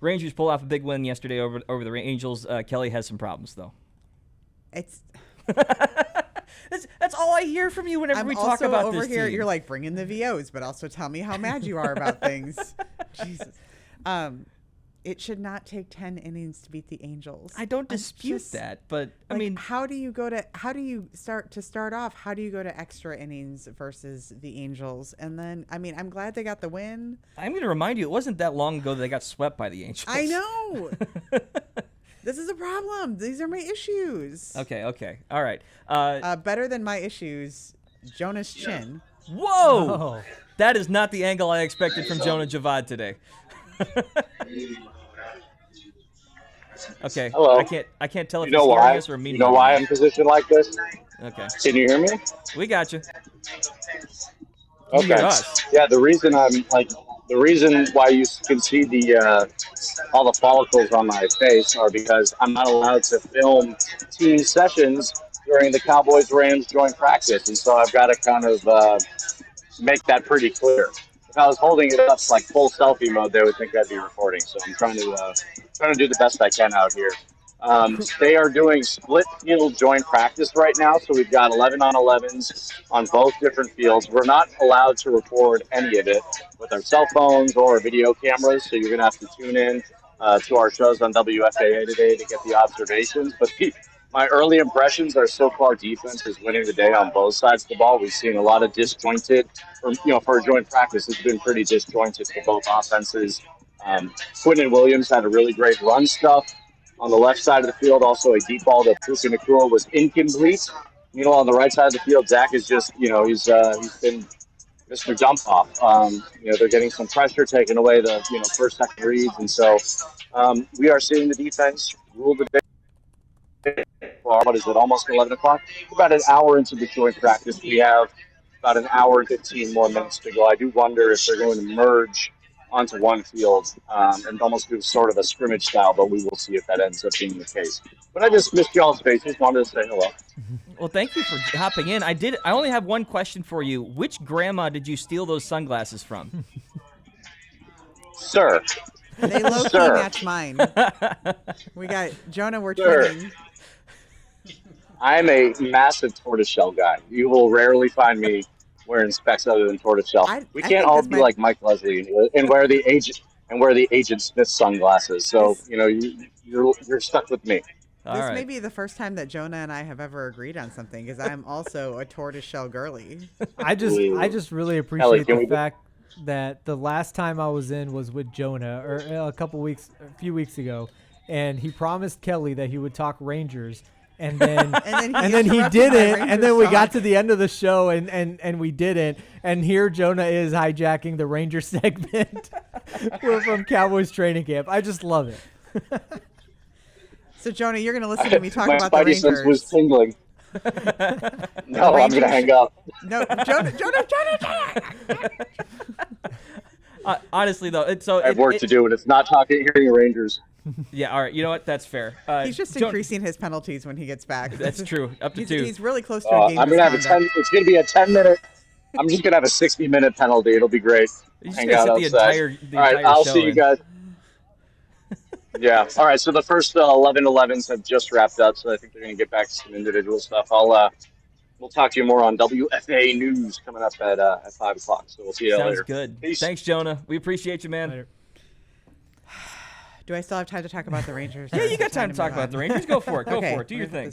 Rangers pulled off a big win yesterday over the Angels. Kelly has some problems, though. It's that's all I hear from you whenever we talk about over this here. team. You're like, bring in the VOs, but also tell me how mad you are about things. Jesus. It should not take 10 innings to beat the Angels. I don't dispute that, but I mean, how do you start off? How do you go to extra innings versus the Angels? And then, I mean, I'm glad they got the win. I'm going to remind you, it wasn't that long ago that they got swept by the Angels. I know. This is a problem. These are my issues. Okay. All right. Better than my issues, Jonah's chin. Whoa! Oh. That is not the angle I expected from Jonah Javad today. Okay. Hello. I can't tell if You know he's why? hearing us or me. You know why I'm positioned like this? Okay. Can you hear me? We got you. Okay. Hear us. Yeah, the reason why you can see the all the follicles on my face are because I'm not allowed to film team sessions during the Cowboys-Rams joint practice, and so I've got to kind of make that pretty clear. If I was holding it up like full selfie mode, they would think I'd be recording. So I'm trying to do the best I can out here. They are doing split field joint practice right now, so we've got 11 on 11s on both different fields. We're not allowed to record any of it with our cell phones or video cameras, so you're going to have to tune in to our shows on WFAA today to get the observations. But my early impressions are so far defense is winning the day on both sides of the ball. We've seen a lot of disjointed, for a joint practice, it's been pretty disjointed for both offenses. Quinton Williams had a really great run stuff on the left side of the field. Also, a deep ball to Puka Nacua was incomplete. Meanwhile, on the right side of the field, Zach is just, he's been Mr. Dump Off. They're getting some pressure, taking away the, first, second reads. And so we are seeing the defense rule the day. What is it, almost 11 o'clock? About an hour into the joint practice. We have about an hour and 15 more minutes to go. I do wonder if they're going to merge onto one field and almost do sort of a scrimmage style, but we will see if that ends up being the case. But I just missed y'all's faces. Wanted to say hello. Well, thank you for hopping in. I only have one question for you. Which grandma did you steal those sunglasses from? Sir. They low-key match mine. We got Jonah, we're twinning. I'm a massive tortoiseshell guy. You will rarely find me wearing specs other than tortoiseshell. We can't all be like Mike Leslie and wear the Agent Smith sunglasses. So you're stuck with me. This may be the first time that Jonah and I have ever agreed on something, because I'm also a tortoiseshell girly. I just really appreciate the fact that the last time I was in was with Jonah, or a few weeks ago, and he promised Kelly that he would talk Rangers. And then he didn't, and then we got to the end of the show and we didn't, and here Jonah is hijacking the Ranger segment from Cowboys training camp. I just love it. So Jonah, you're going to listen to me talk about the Spidey Rangers. sense was tingling. No, I'm going to hang up. No, Jonah. Honestly, though, I have work to do, and it's not hearing Rangers. Yeah, all right. You know what? That's fair. He's just increasing his penalties when he gets back. That's true. Up to 2. He's really close to a game. I'm gonna have it's going to be a 10-minute. I'm just going to have a 60-minute penalty. It'll be great. Hang out outside. All right, I'll see you guys. Yeah. All right. So the first 11-11s have just wrapped up, so I think they're going to get back to some individual stuff. We'll talk to you more on WFAA News coming up at 5 o'clock. So we'll see you later. Sounds good. Peace. Thanks, Jonah. We appreciate you, man. Later. Do I still have time to talk about the Rangers? Yeah, you got time to talk about the Rangers. Go for it. Go Okay. for it. Do your thing.